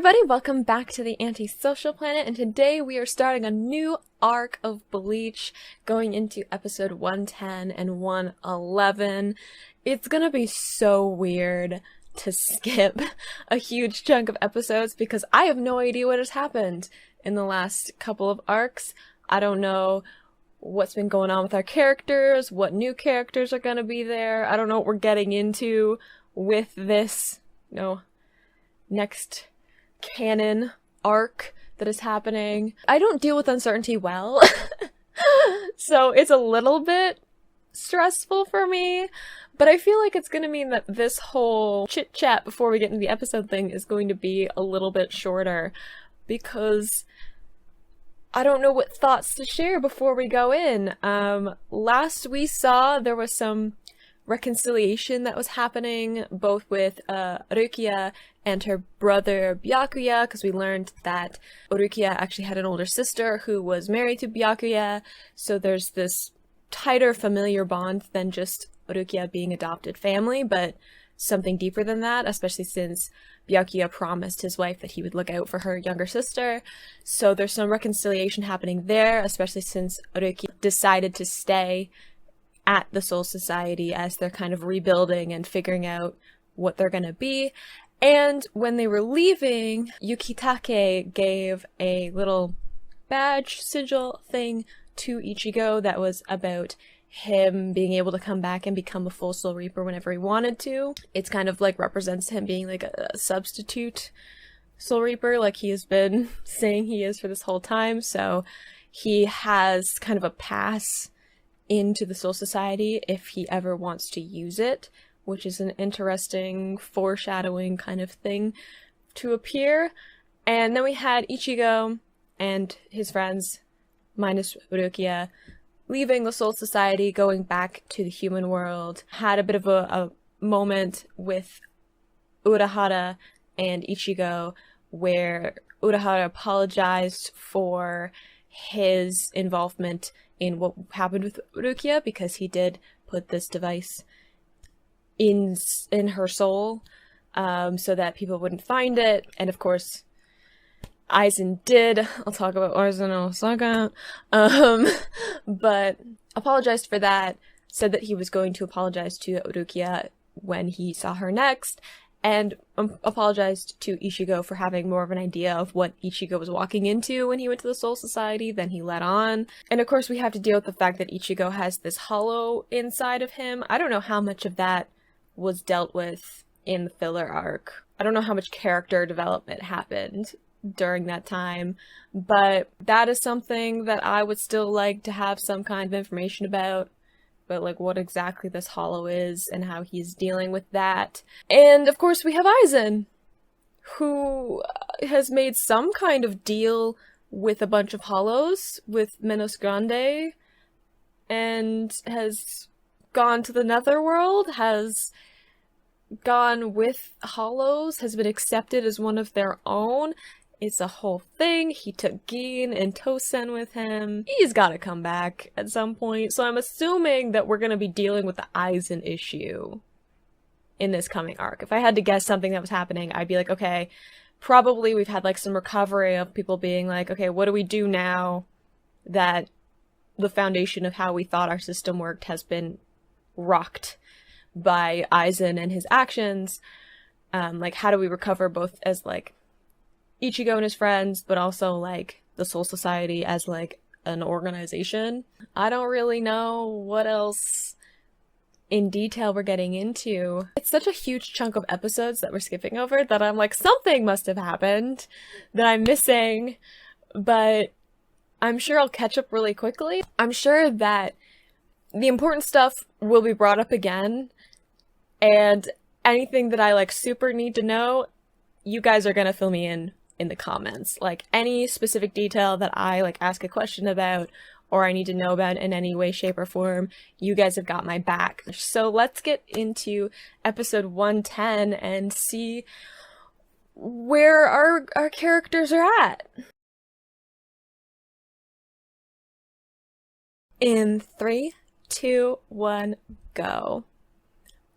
everybody, welcome back to the Antisocial Planet, and today we are starting a new arc of Bleach, going into episode 110 and 111. It's gonna be so weird to skip a huge chunk of episodes because I have no idea what has happened in the last couple of arcs. I don't know what's been going on with our characters, what new characters are gonna be there. I don't know what we're getting into with this, next canon arc that is happening. I don't deal with uncertainty well, so it's a little bit stressful for me, but I feel like it's gonna mean that this whole chit-chat before we get into the episode thing is going to be a little bit shorter, because I don't know what thoughts to share before we go in. Last we saw, there was some reconciliation that was happening both with Rukia and her brother Byakuya, because we learned that Rukia actually had an older sister who was married to Byakuya, so there's this tighter familiar bond than just Rukia being adopted family, but something deeper than that, especially since Byakuya promised his wife that he would look out for her younger sister. So there's some reconciliation happening there, especially since Rukia decided to stay at the Soul Society as they're kind of rebuilding and figuring out what they're gonna be. And when they were leaving, Yukitake gave a little badge sigil thing to Ichigo that was about him being able to come back and become a full Soul Reaper whenever he wanted to. It's kind of like represents him being like a substitute Soul Reaper, like he has been saying he is for this whole time. So he has kind of a pass into the Soul Society if he ever wants to use it, which is an interesting foreshadowing kind of thing to appear. And then we had Ichigo and his friends, minus Rukia, leaving the Soul Society, going back to the human world. Had a bit of a moment with Urahara and Ichigo where Urahara apologized for his involvement in what happened with Rukia, because he did put this device in her soul, so that people wouldn't find it. And of course, Aizen did. I'll talk about Aizen in a second. But apologized for that, said that he was going to apologize to Rukia when he saw her next, and apologized to Ichigo for having more of an idea of what Ichigo was walking into when he went to the Soul Society than he let on. And of course we have to deal with the fact that Ichigo has this hollow inside of him. I don't know how much of that was dealt with in the filler arc. I don't know how much character development happened during that time, but that is something that I would still like to have some kind of information about. But like what exactly this hollow is and how he's dealing with that. And of course we have Aizen, who has made some kind of deal with a bunch of hollows with Menos Grande, and has gone to the netherworld, has gone with hollows, has been accepted as one of their own. It's a whole thing. He took Gin and Tosen with him. He's gotta come back at some point. So I'm assuming that we're gonna be dealing with the Aizen issue in this coming arc. If I had to guess something that was happening, I'd be like, okay, probably we've had like some recovery of people being like, okay, what do we do now that the foundation of how we thought our system worked has been rocked by Aizen and his actions? Like, how do we recover both as like Ichigo and his friends, but also like the Soul Society as like an organization? I don't really know what else in detail we're getting into. It's such a huge chunk of episodes that we're skipping over that I'm like, something must have happened that I'm missing, but I'm sure I'll catch up really quickly. I'm sure that the important stuff will be brought up again, and anything that I like super need to know, you guys are gonna fill me in the comments. Like any specific detail that I like ask a question about or I need to know about in any way, shape, or form, you guys have got my back. So let's get into episode 110 and see where our characters are at. In 3, 2, 1, go.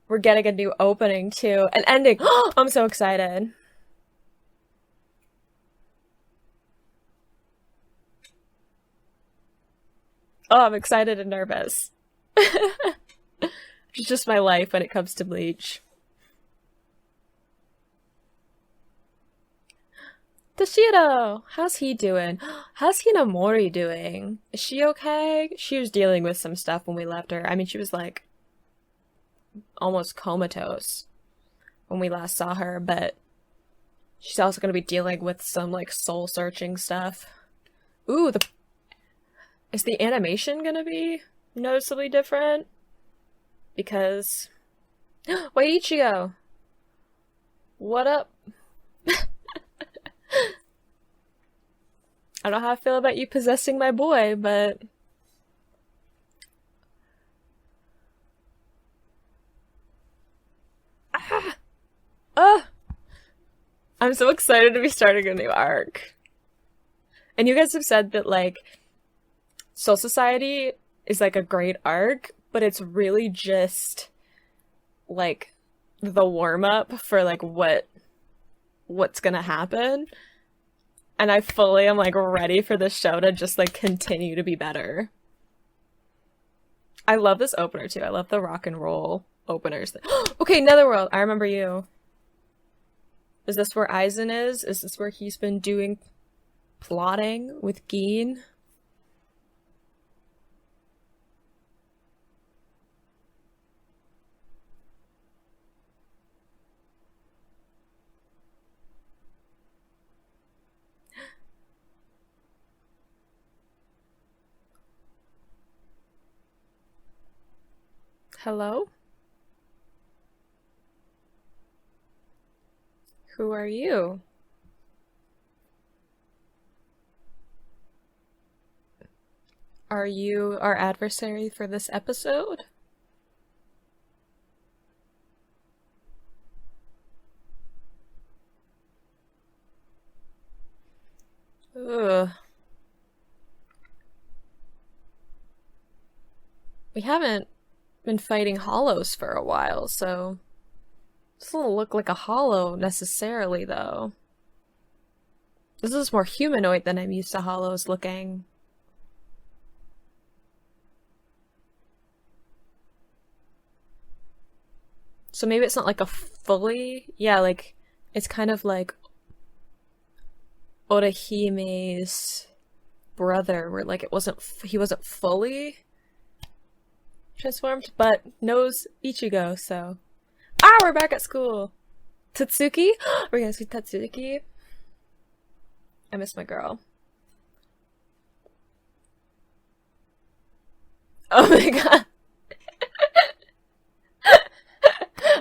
We're getting a new opening too, an ending. I'm so excited. Oh, I'm excited and nervous. It's just my life when it comes to Bleach. Toshiro! How's he doing? How's Hinamori doing? Is she okay? She was dealing with some stuff when we left her. I mean, she was like almost comatose when we last saw her, but she's also going to be dealing with some like soul searching stuff. Ooh, is the animation going to be noticeably different? Because wait, Ichigo, what up? I don't know how I feel about you possessing my boy, but ah, ah, I'm so excited to be starting a new arc. And you guys have said that like Soul Society is like a great arc, but it's really just like the warm up for like what's gonna happen. And I fully am like ready for the show to just like continue to be better. I love this opener too. I love the rock and roll openers. Okay, Netherworld. I remember you. Is this where Aizen is? Is this where he's been doing plotting with Geen? Hello? Who are you? Are you our adversary for this episode? Ugh. We haven't been fighting hollows for a while, so it doesn't look like a hollow necessarily, though. This is more humanoid than I'm used to hollows looking. So maybe it's not like a fully... Yeah, like, it's kind of like Orahime's brother, where like he wasn't fully transformed, but knows Ichigo, so... Ah, we're back at school! Tatsuki? We're gonna see Tatsuki? I miss my girl. Oh my god.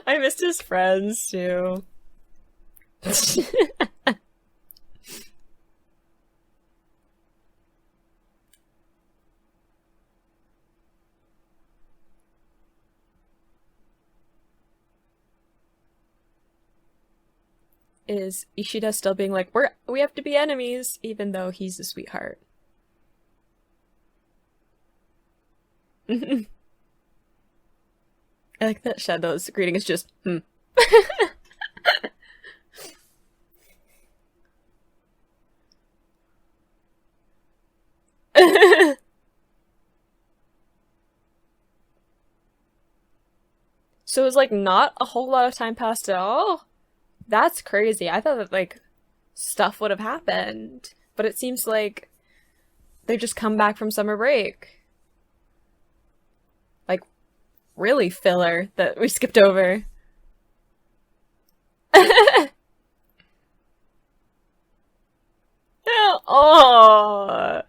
I missed his friends, too. Is Ishida still being like, we have to be enemies, even though he's a sweetheart? I like that Shadow's greeting is just, hmm. So it was like not a whole lot of time passed at all? That's crazy. I thought that like stuff would have happened, but it seems like they just come back from summer break. Like really filler that we skipped over. Oh.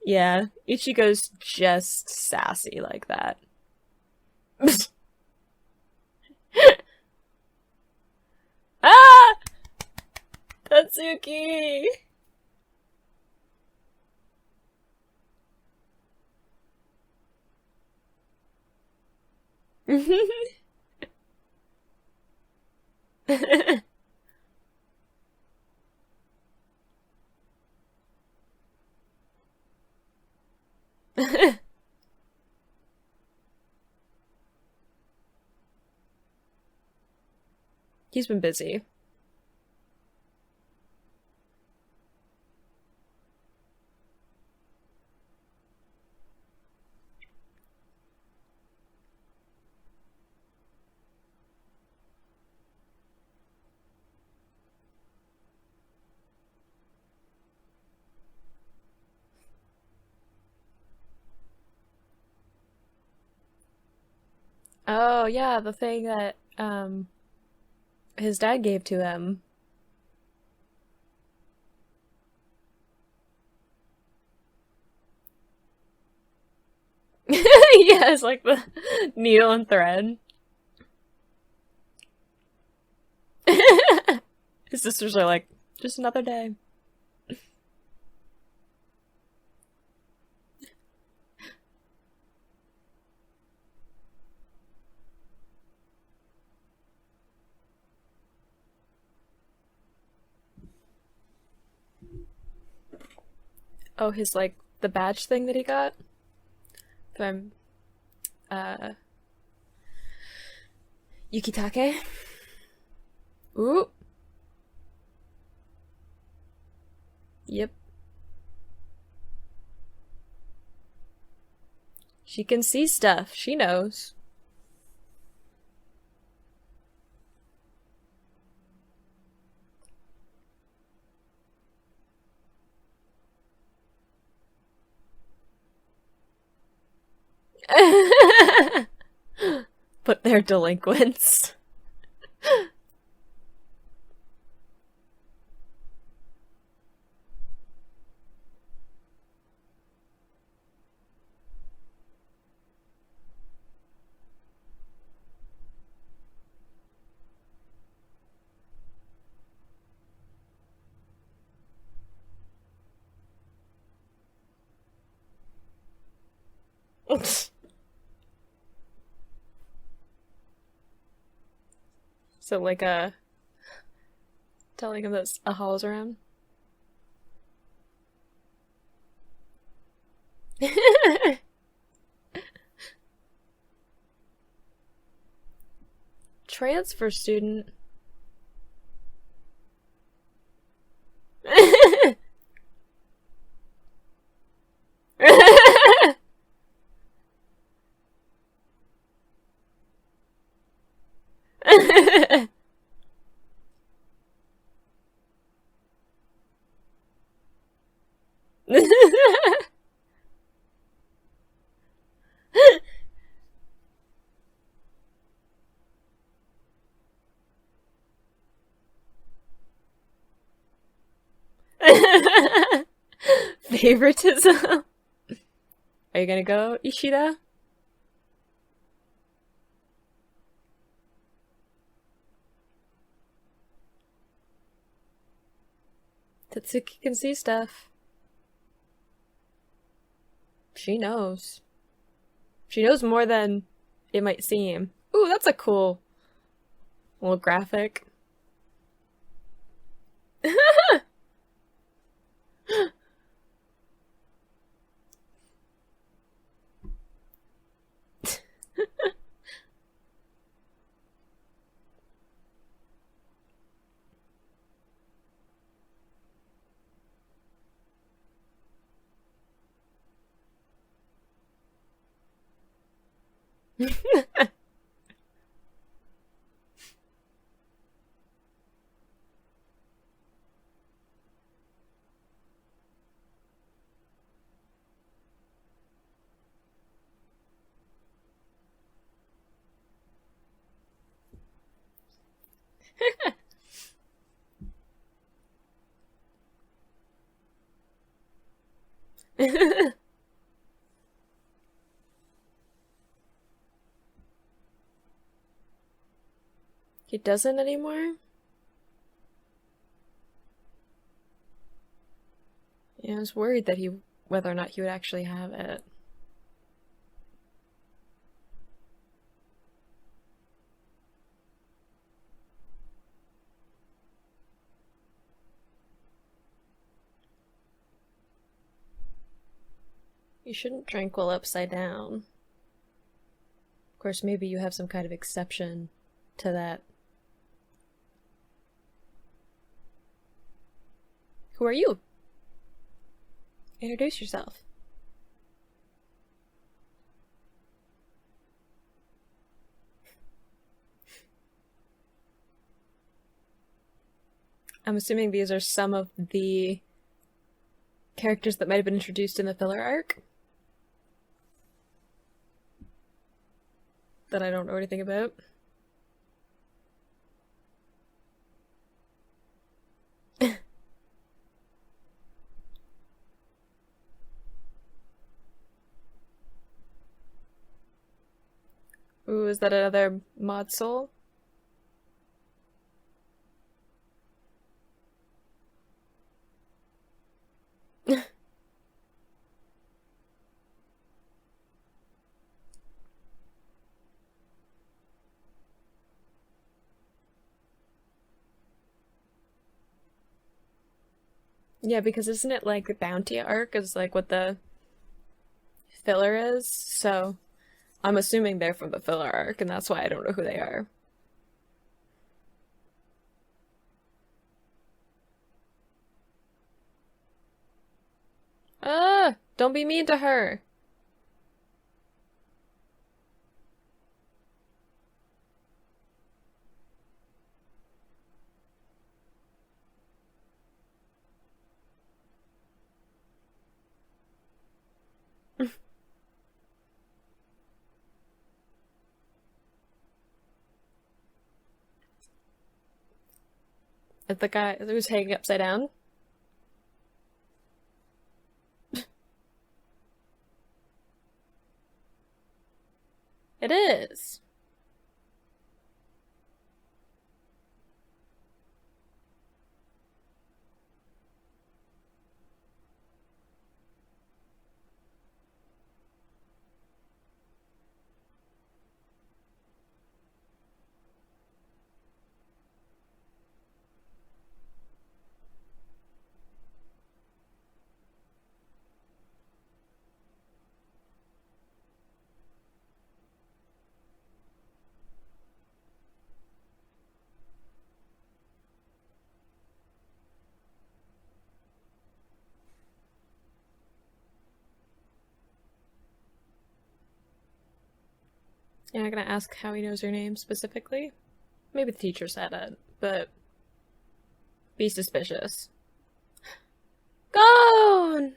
Yeah, Ichigo's just sassy like that. Ah! Tatsuki! He's been busy. Oh, yeah, the thing that his dad gave to him. Yeah, it's like the needle and thread. His sisters are like, just another day. Oh, his like the badge thing that he got from uh Yukitake. Ooh. Yep. She can see stuff. She knows. But they're delinquents. So like telling him that a hall's around. Transfer student. Favoritism. Are you gonna go, Ishida? Tatsuki can see stuff. She knows. She knows more than it might seem. Ooh, that's a cool little graphic. He doesn't anymore? Yeah, I was worried that whether or not he would actually have it. You shouldn't drink while upside down. Of course, maybe you have some kind of exception to that. Who are you? Introduce yourself. I'm assuming these are some of the characters that might have been introduced in the filler arc. that I don't know anything about. Ooh, is that another mod soul? Yeah, because isn't it like the bounty arc is like what the filler is? So I'm assuming they're from the filler arc, and that's why I don't know who they are. Don't be mean to her. Is the guy who's hanging upside down? It is. You're not gonna ask how he knows your name specifically? Maybe the teacher said it, but be suspicious. Gone!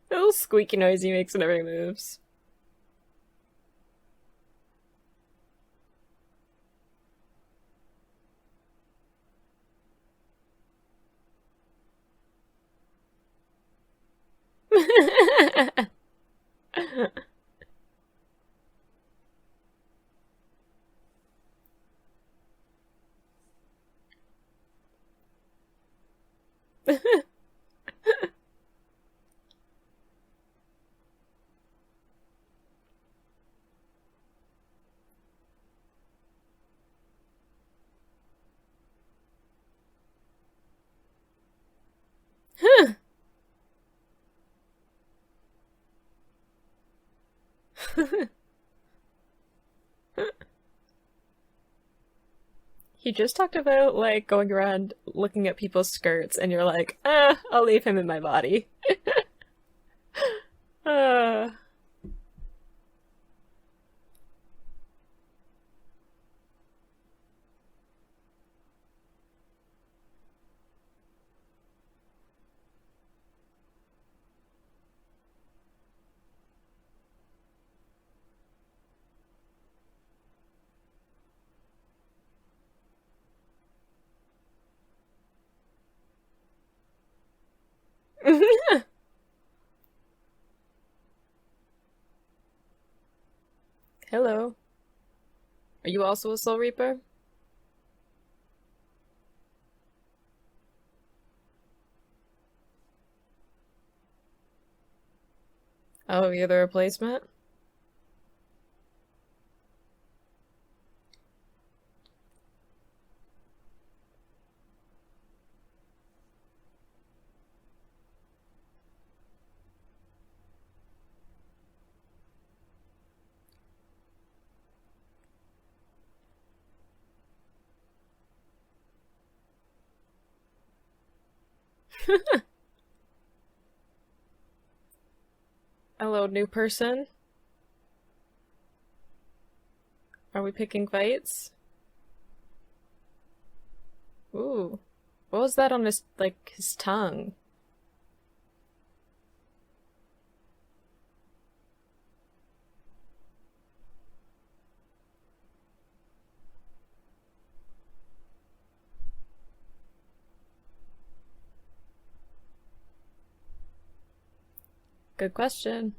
The little squeaky noise he makes whenever he moves. He just talked about like going around looking at people's skirts, and you're like, I'll leave him in my body. uh. Hello. Are you also a Soul Reaper? Oh, you're the replacement? Hello, new person. Are we picking fights? Ooh. What was that on his, like, his tongue? Good question.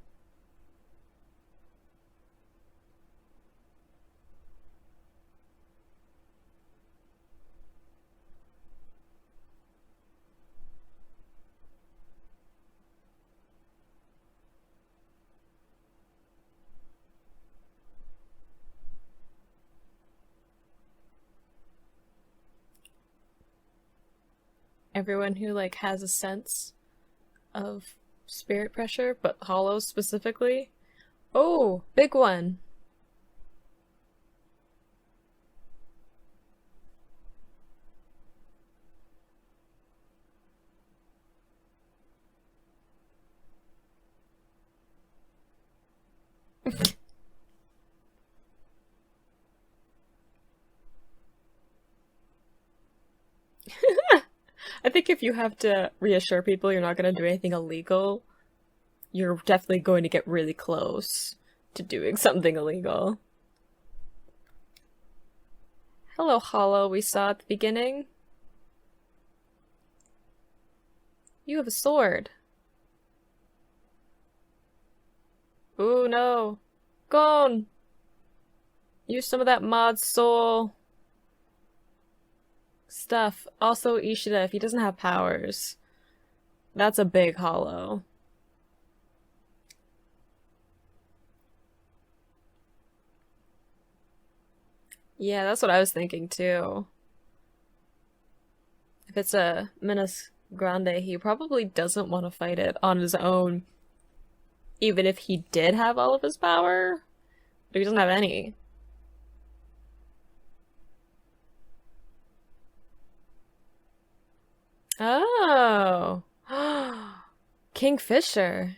Everyone who, like, has a sense of spirit pressure, but hollow specifically. Oh, big one. I think if you have to reassure people you're not going to do anything illegal, you're definitely going to get really close to doing something illegal. Hello, Hollow, we saw at the beginning. You have a sword. Ooh, no. Gone! Use some of that mod soul stuff. Also, Ishida, if he doesn't have powers, that's a big hollow. Yeah, that's what I was thinking too. If it's a Menace Grande, he probably doesn't want to fight it on his own, even if he did have all of his power. But he doesn't have any. Oh. Kingfisher.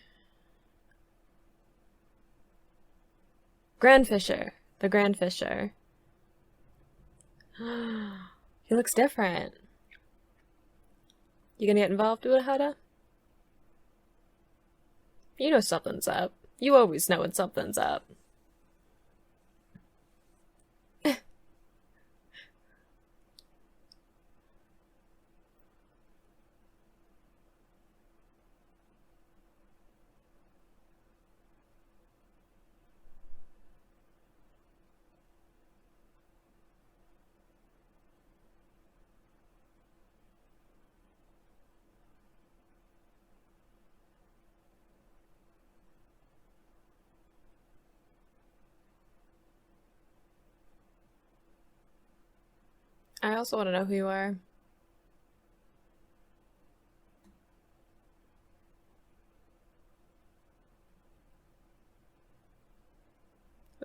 Grandfisher. The Grandfisher. He looks different. You gonna get involved with Hada? You know something's up. You always know when something's up. I also want to know who you are.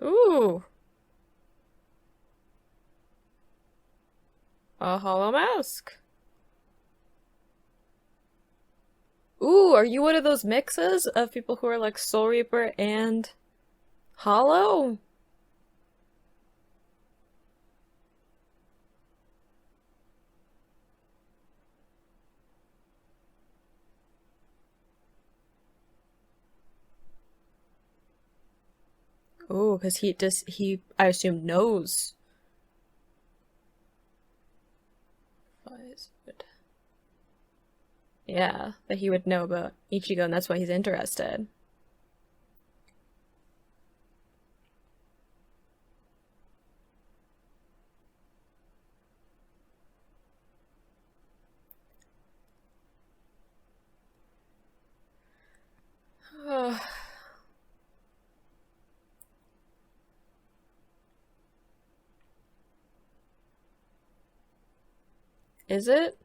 Ooh. A hollow mask. Ooh, are you one of those mixes of people who are like Soul Reaper and Hollow? Ooh, because I assume knows. Yeah, that he would know about Ichigo and that's why he's interested. Is it?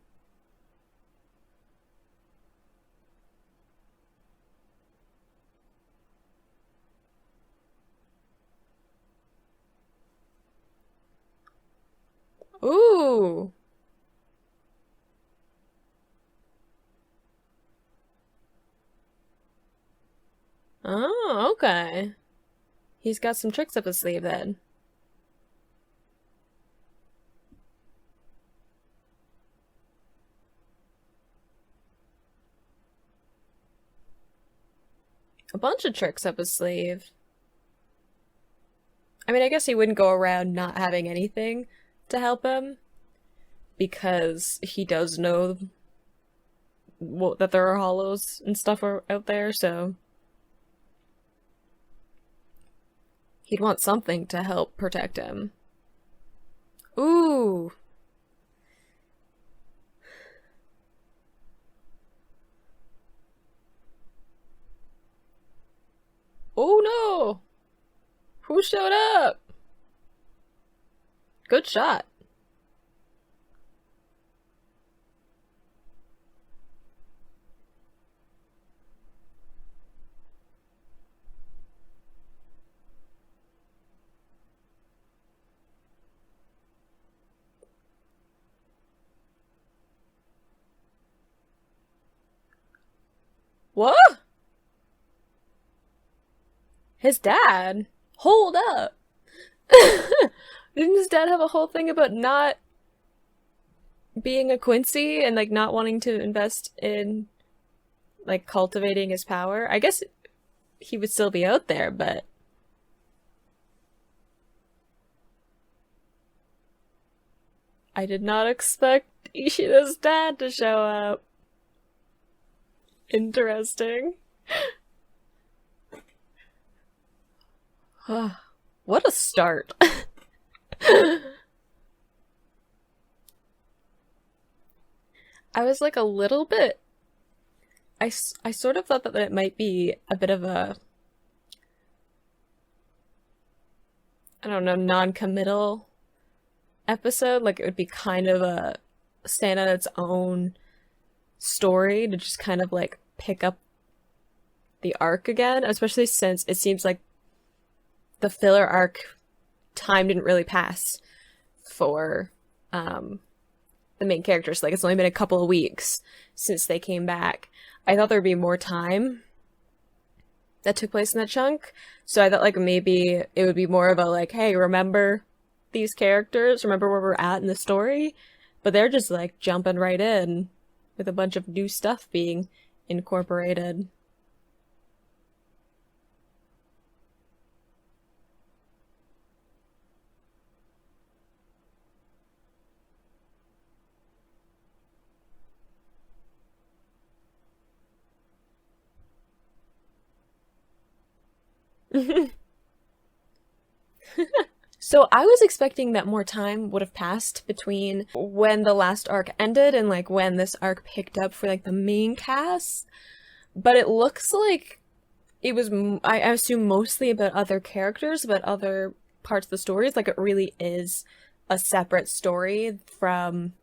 Ooh. Oh, okay. He's got some tricks up his sleeve then. A bunch of tricks up his sleeve. I mean, I guess he wouldn't go around not having anything to help him because he does know that there are hollows and stuff out there, so he'd want something to help protect him. Ooh. Oh no! Who showed up? Good shot. What? His dad? Hold up. Didn't his dad have a whole thing about not being a Quincy and like not wanting to invest in like cultivating his power? I guess he would still be out there, but I did not expect Ishida's dad to show up. Interesting. What a start. I was like a little bit. I sort of thought that it might be a bit of a, I don't know, non-committal episode. Like it would be kind of a stand on its own story to just kind of like pick up the arc again, especially since it seems like the filler arc time didn't really pass for the main characters. Like it's only been a couple of weeks since they came back. I thought there'd be more time that took place in that chunk. So I thought like maybe it would be more of a like, hey, remember these characters? Remember where we're at in the story? But they're just like jumping right in with a bunch of new stuff being incorporated. So I was expecting that more time would have passed between when the last arc ended and like when this arc picked up for like the main cast, but it looks like it was I assume mostly about other characters, but other parts of the stories. Like it really is a separate story from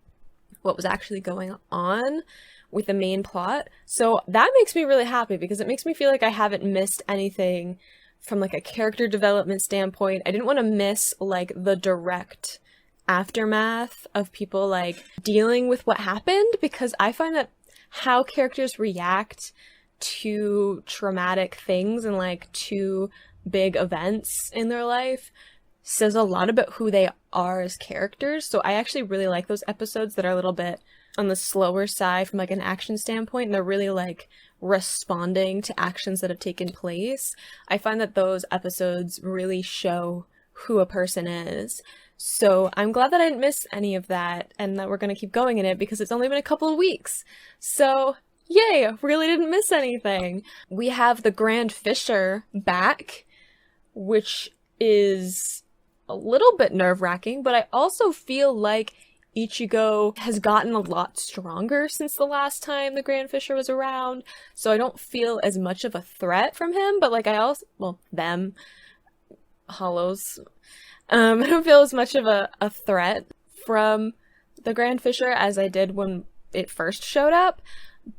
what was actually going on with the main plot. So that makes me really happy because it makes me feel like I haven't missed anything from like a character development standpoint. I didn't want to miss like the direct aftermath of people like dealing with what happened, because I find that how characters react to traumatic things and like to big events in their life says a lot about who they are as characters. So I actually really like those episodes that are a little bit on the slower side from like an action standpoint, and they're really like responding to actions that have taken place. I find that those episodes really show who a person is. So I'm glad that I didn't miss any of that and that we're going to keep going in it because it's only been a couple of weeks. So yay, really didn't miss anything. We have the Grand Fisher back, which is a little bit nerve-wracking, but I also feel like Ichigo has gotten a lot stronger since the last time the Grand Fisher was around, so I don't feel as much of a threat from him, but like I also, well, them, hollows, I don't feel as much of a threat from the Grand Fisher as I did when it first showed up,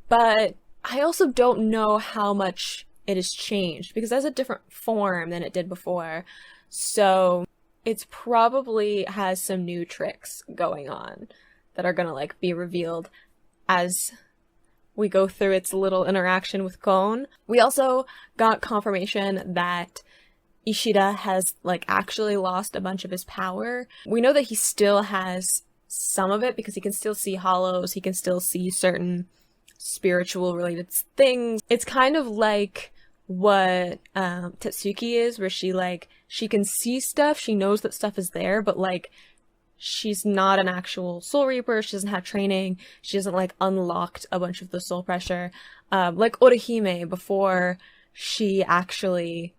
but I also don't know how much it has changed because it has a different form than it did before, so it's probably has some new tricks going on that are gonna like be revealed as we go through its little interaction with Gon. We also got confirmation that Ishida has, like, actually lost a bunch of his power. We know that he still has some of it because he can still see hollows, he can still see certain spiritual related things. It's kind of like what Tetsuki is, where she can see stuff, she knows that stuff is there, but like she's not an actual soul reaper, she doesn't have training, she hasn't like unlocked a bunch of the soul pressure. Like Orihime, before she actually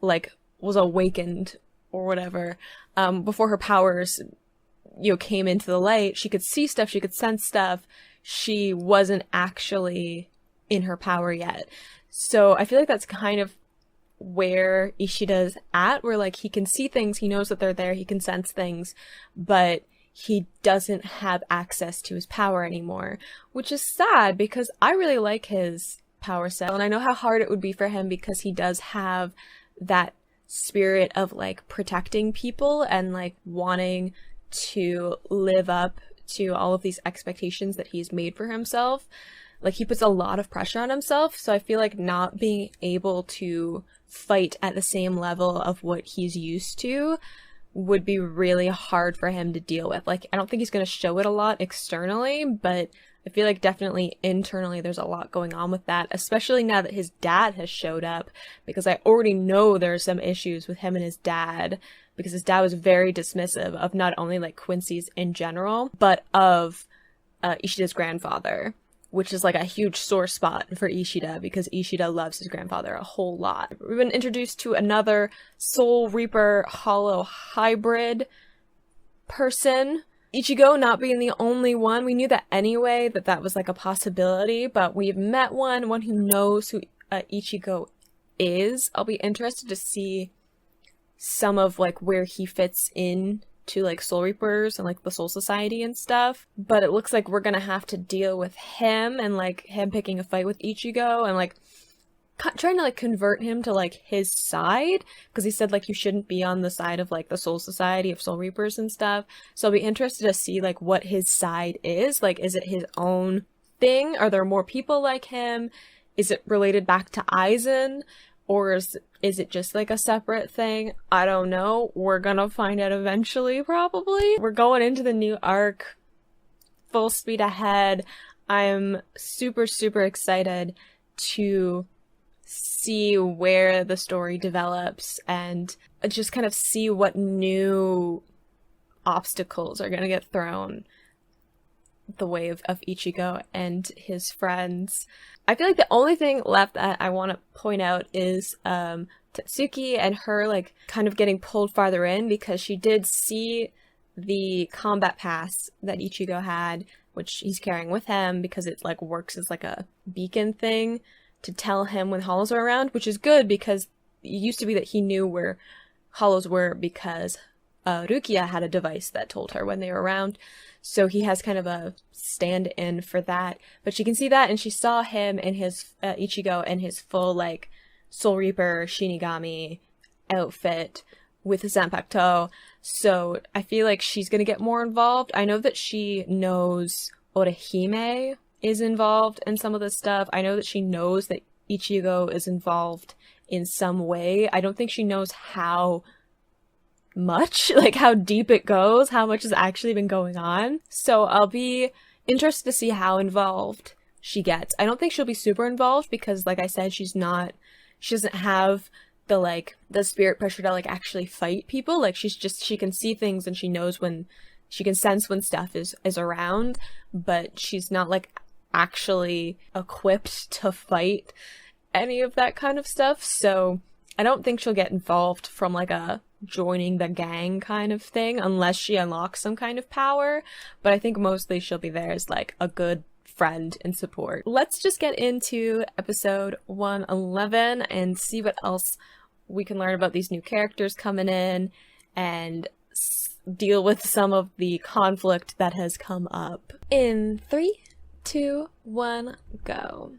like was awakened or whatever, before her powers, came into the light, she could see stuff, she could sense stuff, she wasn't actually in her power yet. So I feel like that's kind of where Ishida's at, where like he can see things, he knows that they're there, he can sense things, but he doesn't have access to his power anymore, which is sad because I really like his power set, and I know how hard it would be for him because he does have that spirit of like protecting people and like wanting to live up to all of these expectations that he's made for himself. Like, he puts a lot of pressure on himself, so I feel like not being able to fight at the same level of what he's used to would be really hard for him to deal with. Like, I don't think he's going to show it a lot externally, but I feel like definitely internally there's a lot going on with that, especially now that his dad has showed up, because I already know there's some issues with him and his dad, because his dad was very dismissive of not only like Quincy's in general, but of Ishida's grandfather, which is like a huge sore spot for Ishida because Ishida loves his grandfather a whole lot. We've been introduced to another Soul Reaper Hollow hybrid person. Ichigo not being the only one. We knew that anyway, that was like a possibility, but we've met one who knows who Ichigo is. I'll be interested to see some of like where he fits in to like Soul Reapers and like the Soul Society and stuff, but it looks like we're gonna have to deal with him and like him picking a fight with Ichigo and like trying to like convert him to like his side, because he said like you shouldn't be on the side of like the Soul Society of Soul Reapers and stuff. So I'll be interested to see like what his side is. Like, is it his own thing? Are there more people like him? Is it related back to Aizen? Or is it just like a separate thing? I don't know. We're gonna find out eventually, probably. We're going into the new arc full speed ahead. I'm super, super excited to see where the story develops and just kind of see what new obstacles are gonna get thrown the way of Ichigo and his friends. I feel like the only thing left that I want to point out is Tetsuki and her like kind of getting pulled farther in, because she did see the combat pass that Ichigo had, which he's carrying with him because it like works as like a beacon thing to tell him when hollows are around, which is good because it used to be that he knew where hollows were because Rukia had a device that told her when they were around. So he has kind of a stand-in for that. But she can see that, and she saw him in his, Ichigo in his full, like, Soul Reaper Shinigami outfit with his Zanpakuto. So I feel like she's gonna get more involved. I know that she knows Orihime is involved in some of this stuff. I know that she knows that Ichigo is involved in some way. I don't think she knows how much, like how deep it goes, how much has actually been going on. So I'll be interested to see how involved she gets. I don't think she'll be super involved because, like I said, she doesn't have the spirit pressure to like actually fight people. Like she can see things and she knows when, she can sense when stuff is around, but she's not like actually equipped to fight any of that kind of stuff. So I don't think she'll get involved from like a joining the gang kind of thing unless she unlocks some kind of power, but I think mostly she'll be there as like a good friend and support. Let's just get into episode 111 and see what else we can learn about these new characters coming in and deal with some of the conflict that has come up. In 3, 2, 1, go.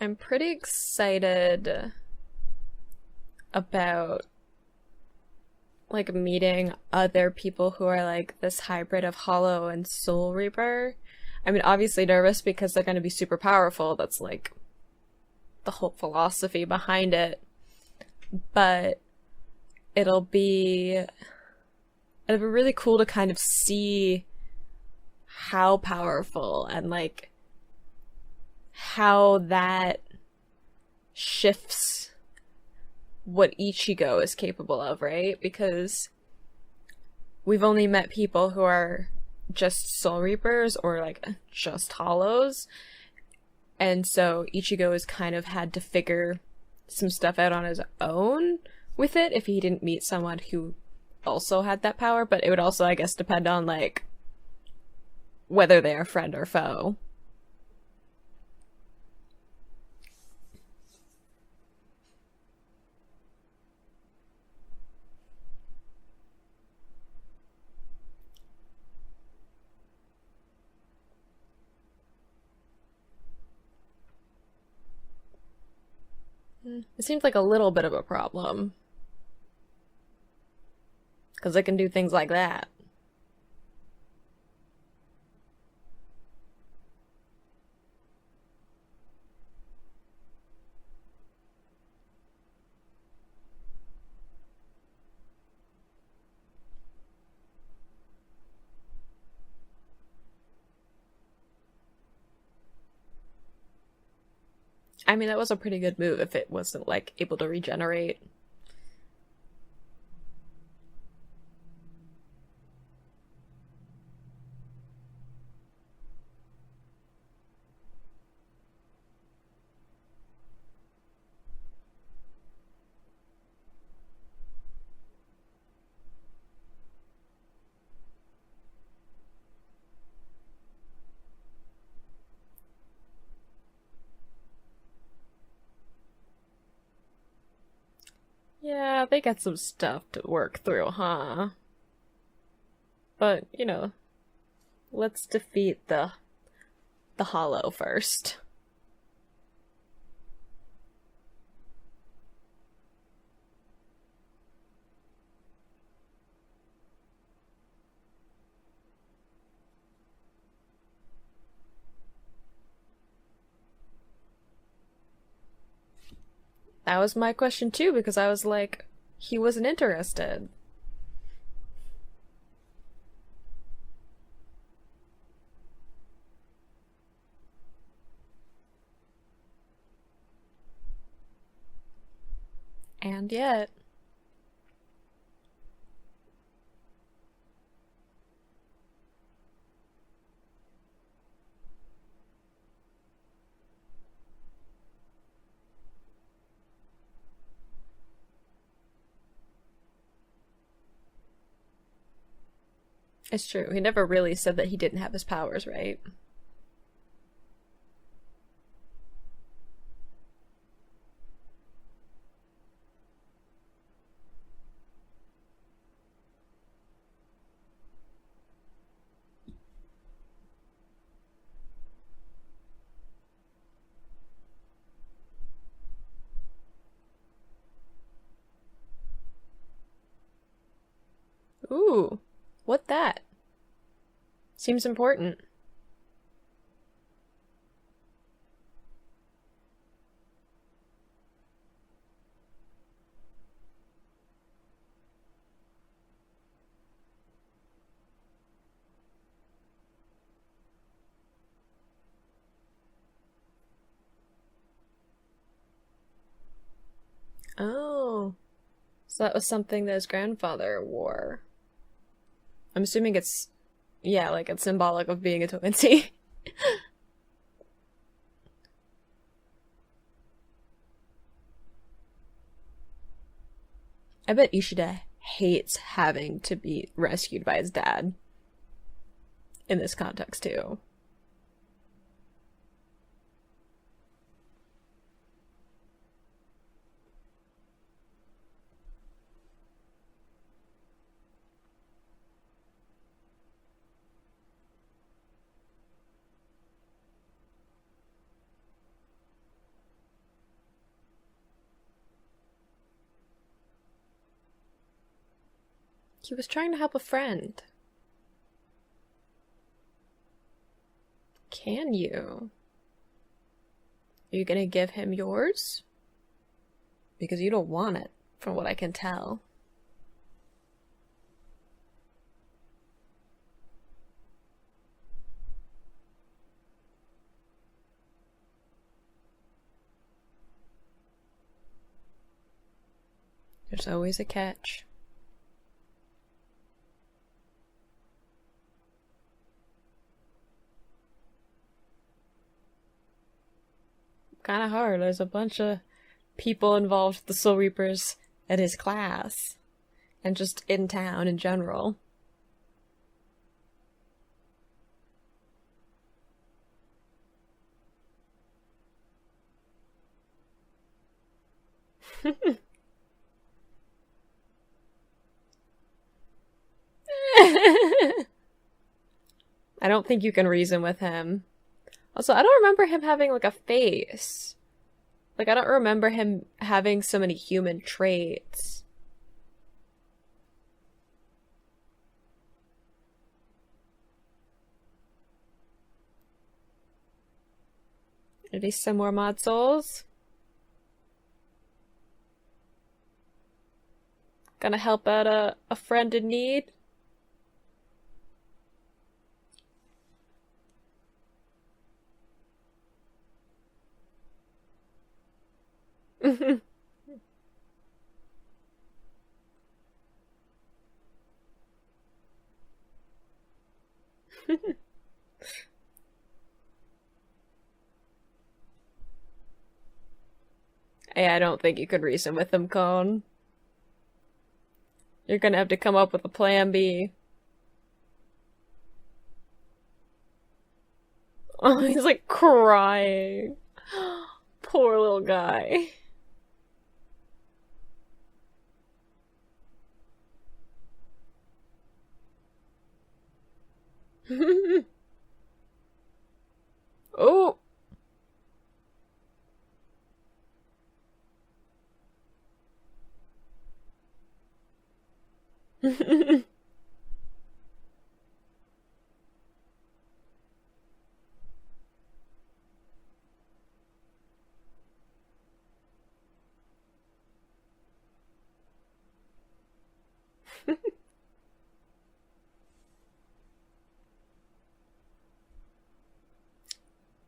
I'm pretty excited about like meeting other people who are like this hybrid of Hollow and Soul Reaper. I mean, obviously nervous because they're going to be super powerful. That's like the whole philosophy behind it. But it'll be really cool to kind of see how powerful and like how that shifts what Ichigo is capable of, right? Because we've only met people who are just Soul Reapers or like just Hollows, and so Ichigo has kind of had to figure some stuff out on his own with it if he didn't meet someone who also had that power. But it would also, I guess, depend on like whether they are friend or foe. It seems like a little bit of a problem. Because it can do things like that. I mean, that was a pretty good move if it wasn't, like, able to regenerate. Yeah, they got some stuff to work through, huh? But, you know, let's defeat the Hollow first. That was my question too, because I was like, he wasn't interested. And yet. It's true. He never really said that he didn't have his powers, right? Ooh, what that? Seems important. Oh, so that was something that his grandfather wore. I'm assuming it's, yeah, like it's symbolic of being a twinsie. I bet Ishida hates having to be rescued by his dad in this context too. He was trying to help a friend. Can you? Are you gonna give him yours? Because you don't want it, from what I can tell. There's always a catch. Kind of hard. There's a bunch of people involved with the Soul Reapers at his class. And just in town in general. I don't think you can reason with him. Also, I don't remember him having, like, a face. Like, I don't remember him having so many human traits. At least some more mod souls. Gonna help out a friend in need. Hey, I don't think you could reason with him, Cone. You're gonna have to come up with a plan B. Oh, he's like crying. Poor little guy. Oh.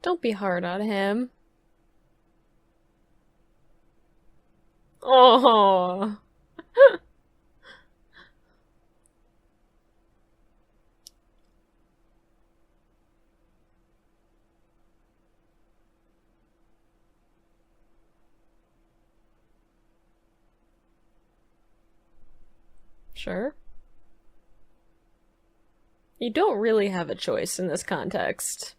Don't be hard on him. Oh. Sure. You don't really have a choice in this context.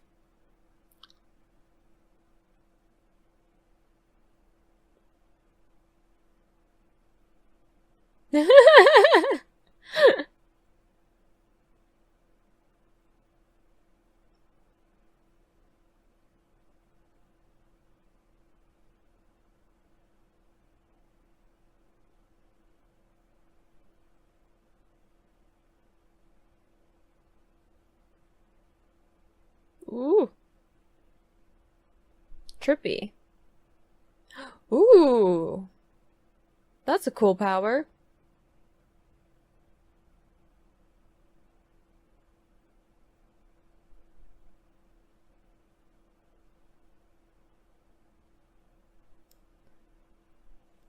Ooh. Trippy. Ooh. That's a cool power.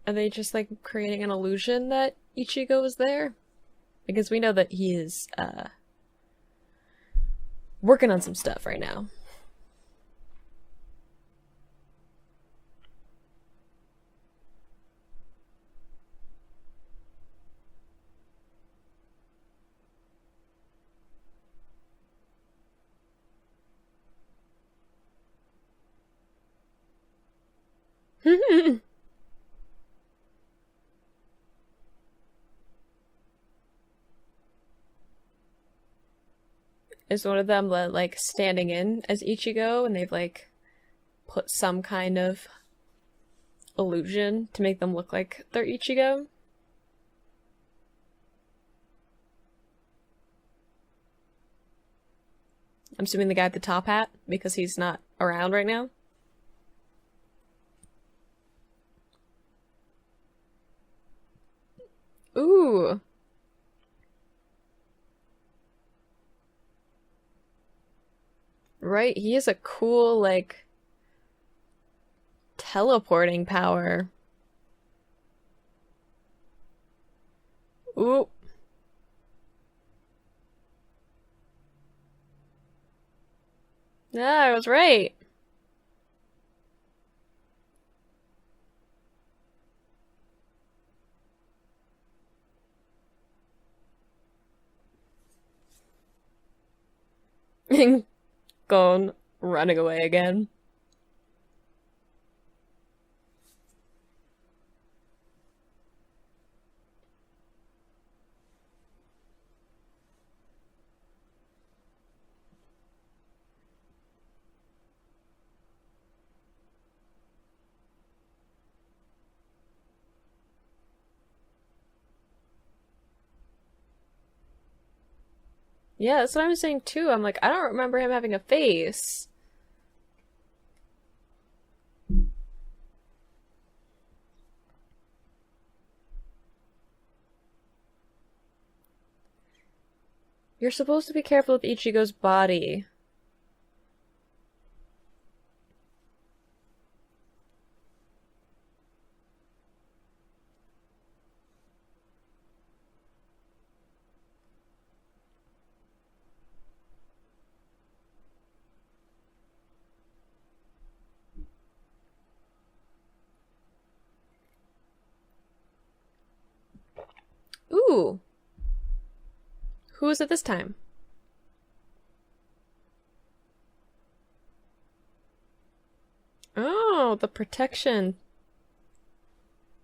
Are they just like creating an illusion that Ichigo is there? Because we know that he is working on some stuff right now. Is one of them like standing in as Ichigo and they've like put some kind of illusion to make them look like they're Ichigo? I'm assuming the guy with the top hat, because he's not around right now. Ooh. Right, he has a cool, like, teleporting power. Ooh. Yeah, I was right. Gone running away again. Yeah, that's what I'm saying too. I'm like, I don't remember him having a face. You're supposed to be careful with Ichigo's body. Ooh. Who is it this time? Oh, the protection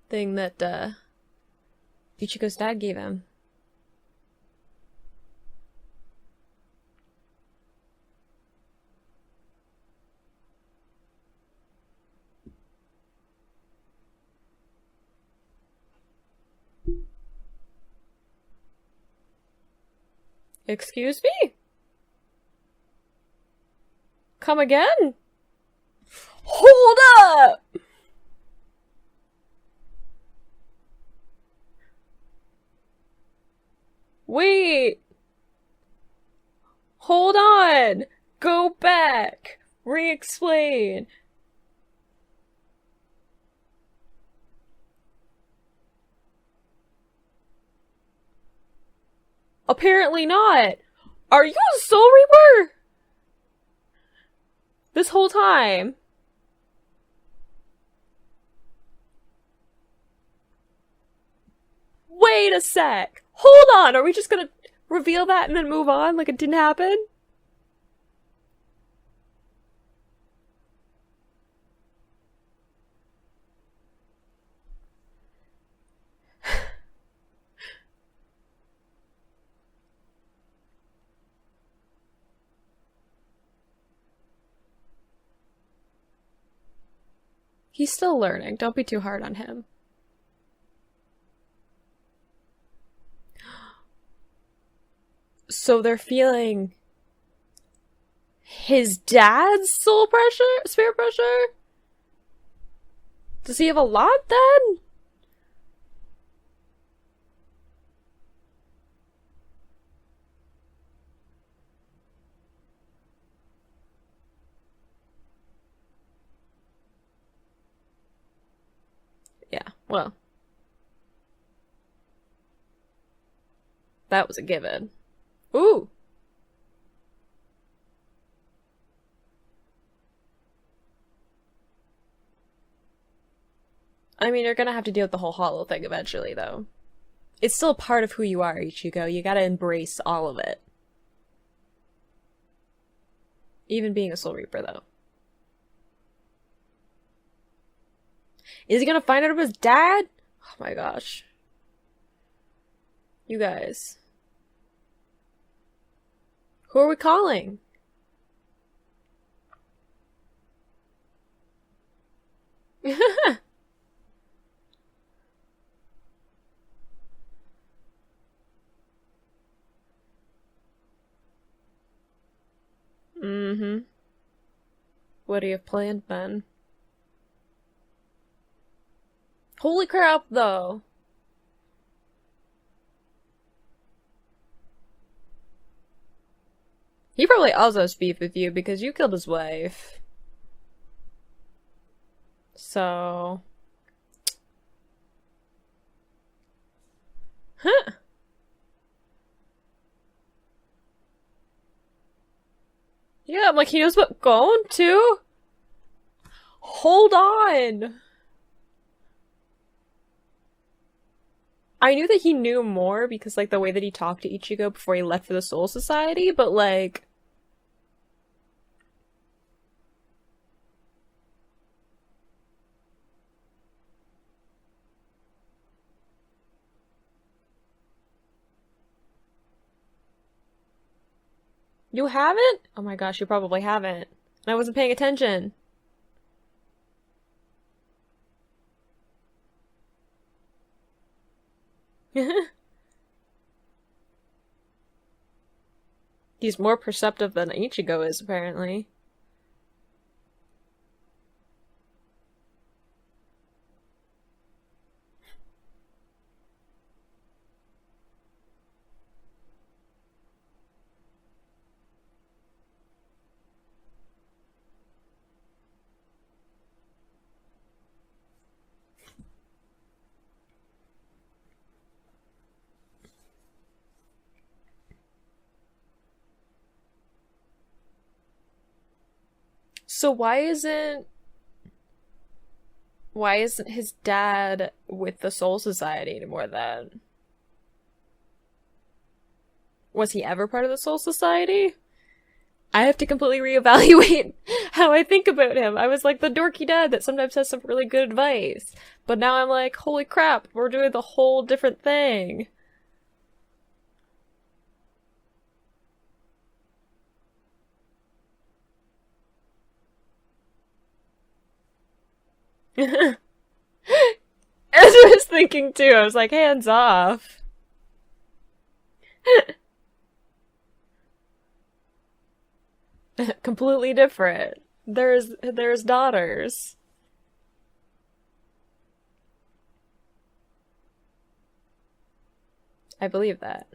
thing that Ichigo's dad gave him. Excuse me? Come again? Hold up! Wait! Hold on! Go back! Re-explain! Apparently not! Are you a Soul Reaper? This whole time? Wait a sec! Hold on! Are we just gonna reveal that and then move on like it didn't happen? He's still learning. Don't be too hard on him. So they're feeling his dad's soul pressure? Spirit pressure? Does he have a lot then? Yeah, well. That was a given. Ooh! I mean, you're gonna have to deal with the whole hollow thing eventually, though. It's still a part of who you are, Ichigo. You gotta embrace all of it. Even being a Soul Reaper, though. Is he gonna find out about his dad? Oh my gosh. You guys. Who are we calling? Mm-hmm. What do you have planned, then? Holy crap, though! He probably also has beef with you because you killed his wife. So... Huh. Yeah, I'm like, he knows what going to? Hold on! I knew that he knew more because, like, the way that he talked to Ichigo before he left for the Soul Society, but, like... You haven't? Oh my gosh, you probably haven't. I wasn't paying attention. He's more perceptive than Ichigo is, apparently. So why isn't his dad with the Soul Society anymore then? Was he ever part of the Soul Society? I have to completely reevaluate how I think about him. I was like the dorky dad that sometimes has some really good advice. But now I'm like, holy crap, we're doing the whole different thing. As I was thinking too, I was like, hands off. Completely different. There's daughters. I believe that.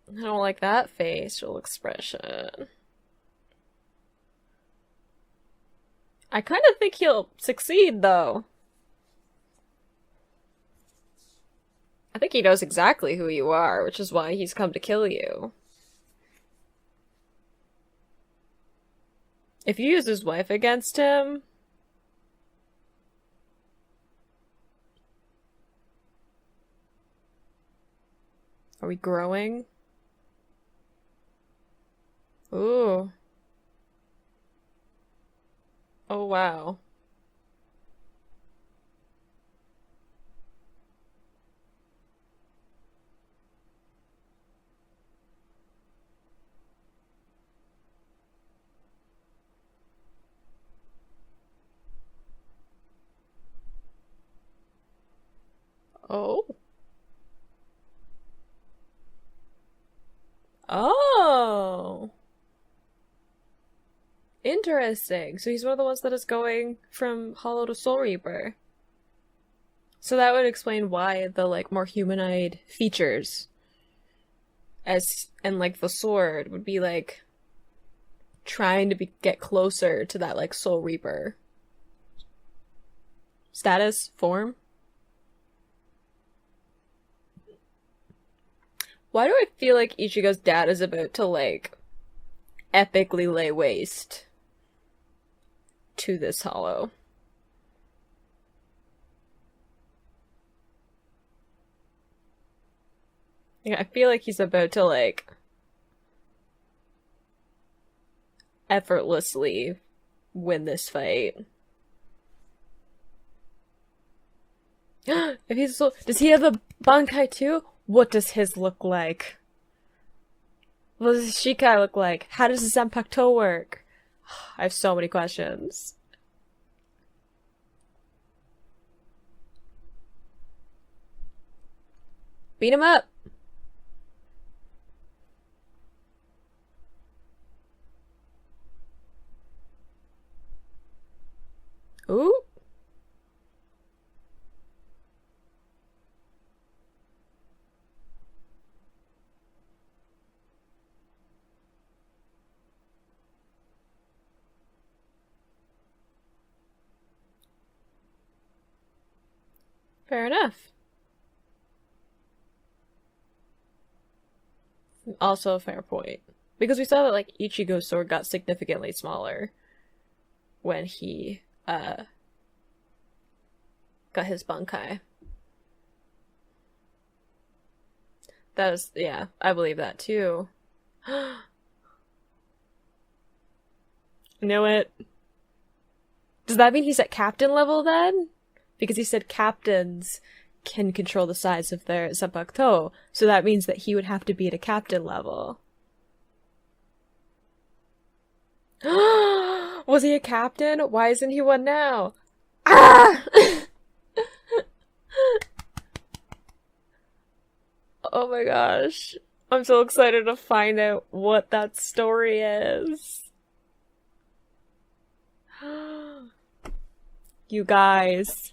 I don't like that facial expression. I kind of think he'll succeed, though. I think he knows exactly who you are, which is why he's come to kill you. If you use his wife against him... Are we growing? Ooh. Oh, wow. Oh. Oh. Interesting. So he's one of the ones that is going from Hollow to Soul Reaper. So that would explain why the like more humanoid features as and like the sword would be like trying to get closer to that like Soul Reaper status form. Why do I feel like Ichigo's dad is about to like epically lay waste to this hollow? Yeah, I feel like he's about to like effortlessly win this fight. If he's so, does he have a Bankai too? What does his look like? What does his Shikai look like? How does his Zanpakuto work? I have so many questions. Beat him up! Ooh! Fair enough. Also a fair point. Because we saw that, like, Ichigo's sword got significantly smaller when he, got his Bankai. That is, yeah, I believe that too. Know it. Does that mean he's at captain level then? Because he said captains can control the size of their Zanpakuto, so that means that he would have to be at a captain level. Was he a captain? Why isn't he one now? Ah! Oh my gosh. I'm so excited to find out what that story is. You guys.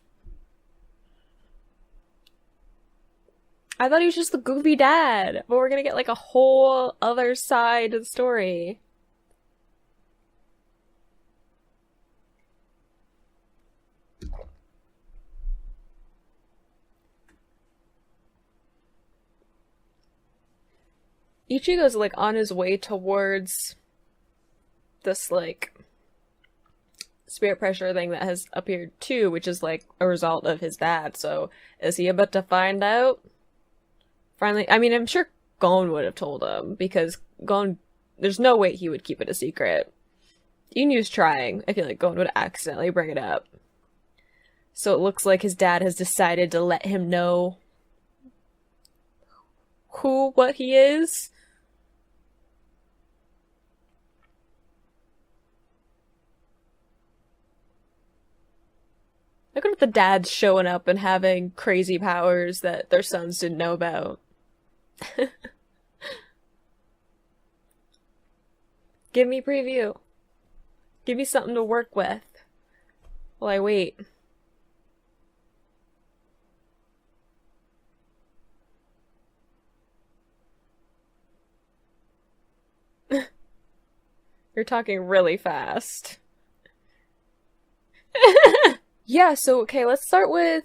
I thought he was just the goofy dad, but we're gonna get like a whole other side to the story. Ichigo's like on his way towards this like spirit pressure thing that has appeared too, which is like a result of his dad. So is he about to find out? Finally, I mean, I'm sure Gon would have told him because Gon, there's no way he would keep it a secret. Even he was trying. I feel like Gon would accidentally bring it up. So it looks like his dad has decided to let him know what he is. Look at the dads showing up and having crazy powers that their sons didn't know about. Give me preview. Give me something to work with while I wait. You're talking really fast. Yeah, so okay, let's start with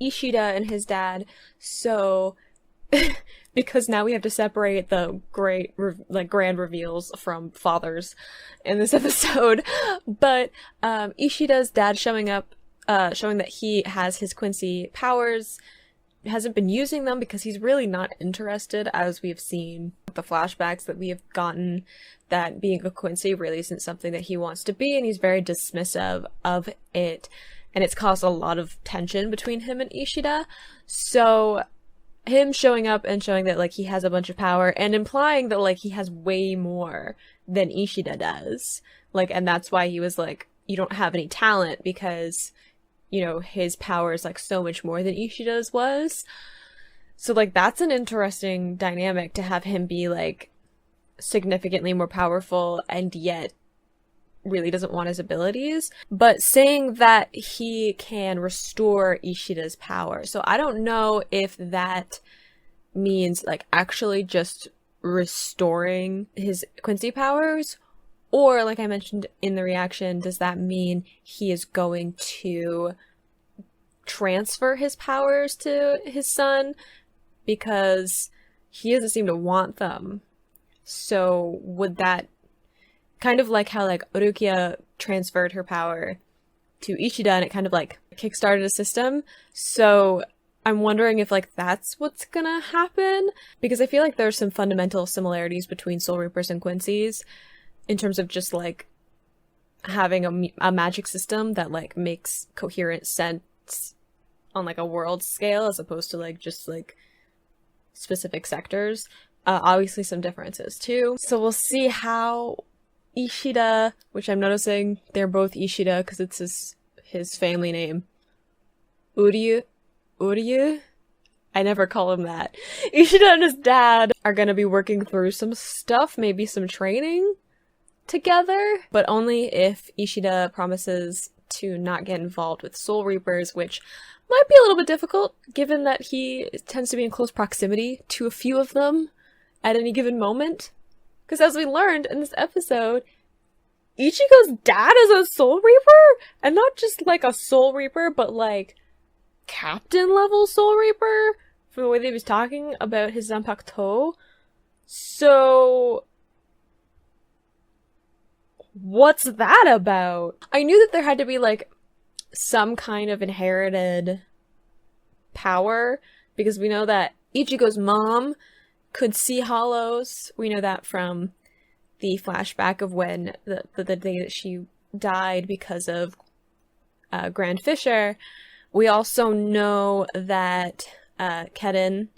Ishida and his dad. So because now we have to separate the grand reveals from fathers in this episode. But Ishida's dad showing up, showing that he has his Quincy powers, hasn't been using them because he's really not interested, as we've seen the flashbacks that we have gotten, that being a Quincy really isn't something that he wants to be, and he's very dismissive of it, and it's caused a lot of tension between him and Ishida. So him showing up and showing that like he has a bunch of power and implying that like he has way more than Ishida does, like, and that's why he was like, you don't have any talent because, you know, his power is like so much more than Ishida's was. So like that's an interesting dynamic to have him be like significantly more powerful and yet really doesn't want his abilities, but saying that he can restore Ishida's power. So I don't know if that means like actually just restoring his Quincy powers, or like I mentioned in the reaction, does that mean he is going to transfer his powers to his son? Because he doesn't seem to want them. So would that, kind of like how like Urukia transferred her power to Ishida and it kind of like kickstarted a system. So I'm wondering if like that's what's gonna happen, because I feel like there's some fundamental similarities between Soul Reapers and Quincy's in terms of just like having a magic system that like makes coherent sense on like a world scale as opposed to like just like specific sectors. Obviously some differences too. So we'll see how Ishida, which I'm noticing they're both Ishida because it's his family name. Uryu? I never call him that. Ishida and his dad are gonna be working through some stuff, maybe some training together, but only if Ishida promises to not get involved with Soul Reapers, which might be a little bit difficult, given that he tends to be in close proximity to a few of them at any given moment. Because as we learned in this episode, Ichigo's dad is a Soul Reaper! And not just like a Soul Reaper, but like captain level Soul Reaper, from the way that he was talking about his Zanpakuto. So what's that about? I knew that there had to be like some kind of inherited power, because we know that Ichigo's mom could see hollows. We know that from the flashback of when the day that she died because of Grand Fisher. We also know that Keden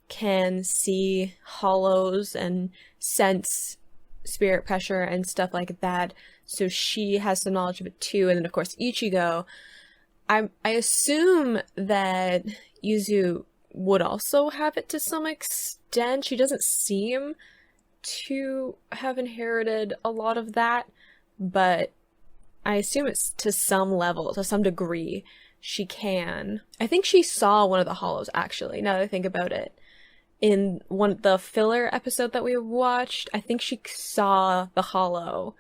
can see hollows and sense spirit pressure and stuff like that, so she has some knowledge of it too. And then of course Ichigo, I assume that Yuzu would also have it to some extent. She doesn't seem to have inherited a lot of that, but I assume it's to some level, to some degree, she can. I think she saw one of the hollows, actually, now that I think about it. In the filler episode that we watched, I think she saw the hollow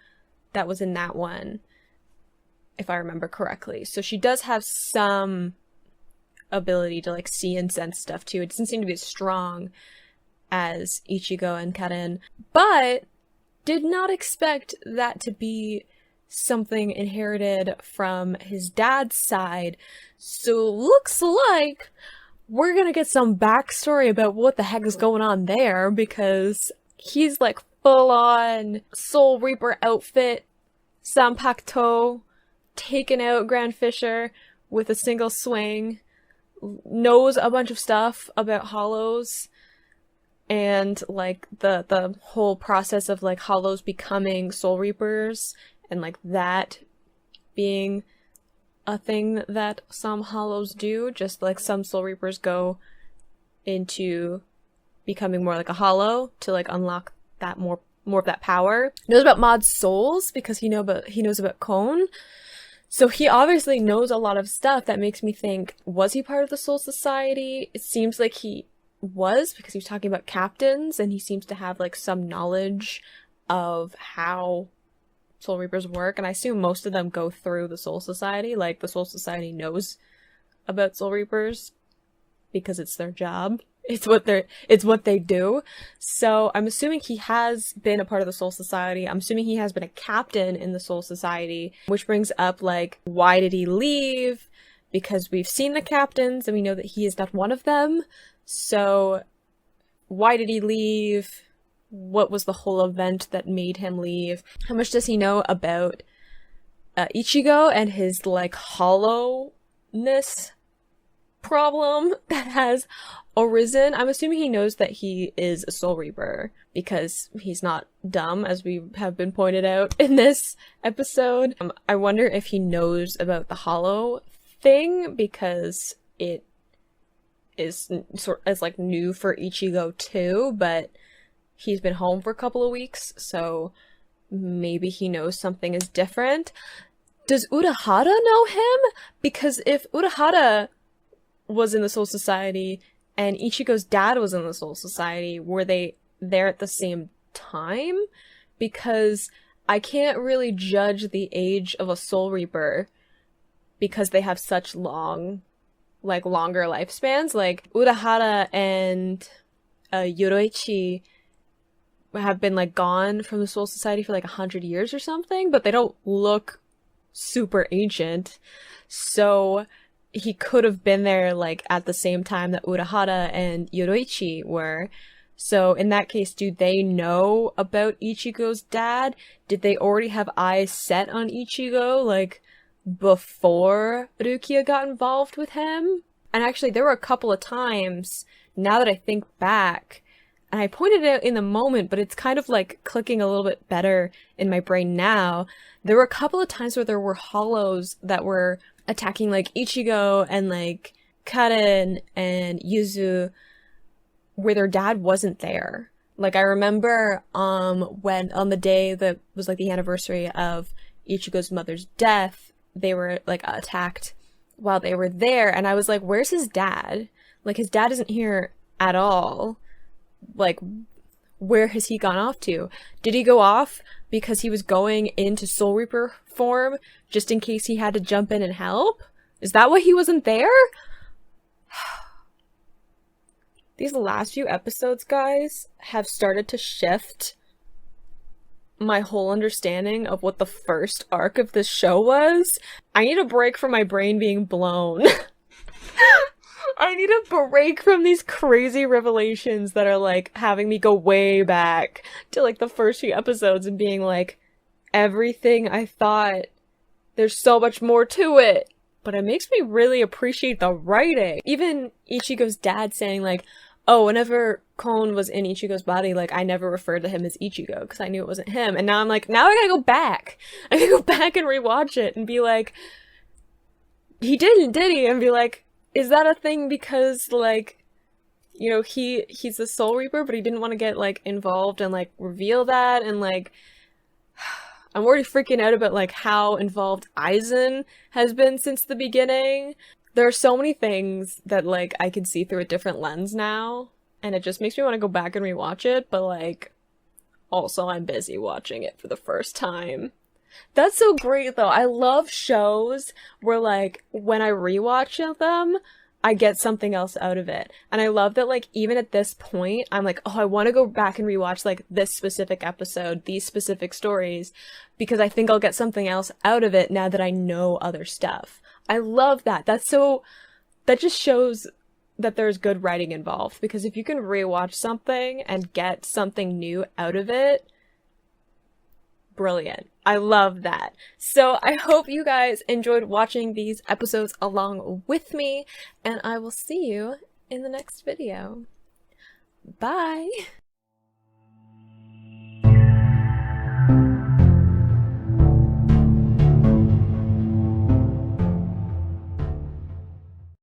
that was in that one, if I remember correctly. So she does have some ability to like see and sense stuff too. It doesn't seem to be as strong as Ichigo and Karen, but did not expect that to be something inherited from his dad's side. So looks like we're gonna get some backstory about what the heck is going on there, because he's like full on Soul Reaper outfit, Zanpakuto, taking out Grand Fisher with a single swing, knows a bunch of stuff about hollows, and like the whole process of like hollows becoming Soul Reapers, and like that being a thing that some hollows do, just like some Soul Reapers go into becoming more like a hollow to like unlock that more of that power. Knows about Maud's souls because he knows about Kon. So he obviously knows a lot of stuff that makes me think, was he part of the Soul Society? It seems like he was, because he was talking about captains, and he seems to have like some knowledge of how Soul Reapers work, and I assume most of them go through the Soul Society. Like, the Soul Society knows about Soul Reapers because it's their job. It's what they do. So I'm assuming he has been a part of the Soul Society. I'm assuming he has been a captain in the Soul Society, which brings up like, why did he leave? Because we've seen the captains and we know that he is not one of them. So why did he leave? What was the whole event that made him leave? How much does he know about Ichigo and his like hollowness problem that has arisen? I'm assuming he knows that he is a Soul Reaper because he's not dumb, as we have been pointed out in this episode. I wonder if he knows about the hollow thing because it is like new for Ichigo too, but he's been home for a couple of weeks, so maybe he knows something is different. Does Urahara know him? Because if Urahara was in the Soul Society and Ichigo's dad was in the Soul Society, were they there at the same time? Because I can't really judge the age of a Soul Reaper because they have such longer lifespans. Like, Urahara and Yoroichi have been like gone from the Soul Society for like 100 years or something, but they don't look super ancient. So he could have been there like at the same time that Urahara and Yoroichi were. So in that case, do they know about Ichigo's dad? Did they already have eyes set on Ichigo like before Rukia got involved with him? And actually there were a couple of times, now that I think back, and I pointed it out in the moment, but it's kind of like clicking a little bit better in my brain now. There were a couple of times where there were hollows that were attacking like Ichigo and like Karen and Yuzu, where their dad wasn't there. Like, I remember when on the day that was like the anniversary of Ichigo's mother's death, they were like attacked while they were there, and I was like, where's his dad? Like, his dad isn't here at all. Like, where has he gone off to? Did he go off because he was going into Soul Reaper form just in case he had to jump in and help? Is that why he wasn't there? These last few episodes, guys, have started to shift my whole understanding of what the first arc of this show was. I need a break from my brain being blown. I need a break from these crazy revelations that are like having me go way back to like the first few episodes and being like, everything I thought, there's so much more to it. But it makes me really appreciate the writing. Even Ichigo's dad saying like, oh, whenever Kon was in Ichigo's body, like, I never referred to him as Ichigo because I knew it wasn't him. And now I'm like, now I gotta go back. I gotta go back and rewatch it and be like, he didn't, did he? And be like, is that a thing because, like, you know, he's the Soul Reaper, but he didn't want to get, like, involved and, like, reveal that? And, like, I'm already freaking out about, like, how involved Aizen has been since the beginning. There are so many things that, like, I can see through a different lens now, and it just makes me want to go back and rewatch it, but, like, also I'm busy watching it for the first time. That's so great, though. I love shows where, like, when I rewatch them, I get something else out of it. And I love that, like, even at this point, I'm like, oh, I want to go back and rewatch, like, this specific episode, these specific stories, because I think I'll get something else out of it now that I know other stuff. I love that. That just shows that there's good writing involved, because if you can rewatch something and get something new out of it, brilliant. I love that. So I hope you guys enjoyed watching these episodes along with me, and I will see you in the next video. Bye!